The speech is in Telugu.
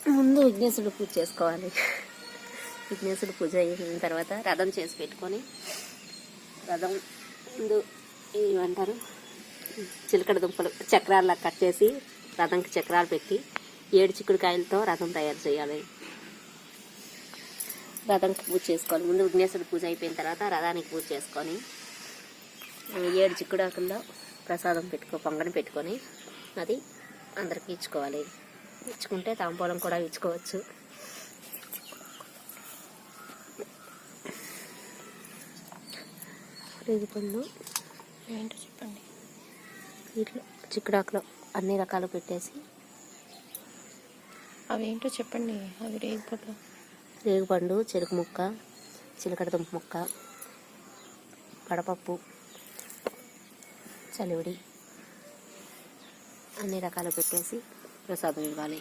ముందు విఘ్నేశ్వరుడు పూజ చేసుకోవాలి. విఘ్నేశ్వరుడు పూజ అయిన తర్వాత రథం చేసి పెట్టుకొని, రథం ముందు ఏమంటారు చిలకడ దుంపలు చక్రాల్లా కట్ చేసి రథంకి చక్రాలు పెట్టి 7 చిక్కుడుకాయలతో రథం తయారు చేయాలి. రథంకి పూజ చేసుకోవాలి. ముందు విఘ్నేశ్వరుడు పూజ అయిపోయిన తర్వాత రథానికి పూజ చేసుకొని 7 చిక్కుడాకుల్లో ప్రసాదం పొంగని పెట్టుకొని అది అందరికి ఇచ్చుకోవాలి. ఇచ్చుకుంటే తాంబూలం కూడా ఇచ్చుకోవచ్చు. రేగిపండు ఏంటో చెప్పండి. వీటిలో చిక్కుడాకులో అన్ని రకాలు పెట్టేసి అవేంటో చెప్పండి. అవి రేగిపండు, చెరుకు ముక్క, చిలకడ దుంప ముక్క, వడపప్పు, చలివిడి అన్ని రకాలు పెట్టేసి ప్రసాదం ఇవ్వాలి.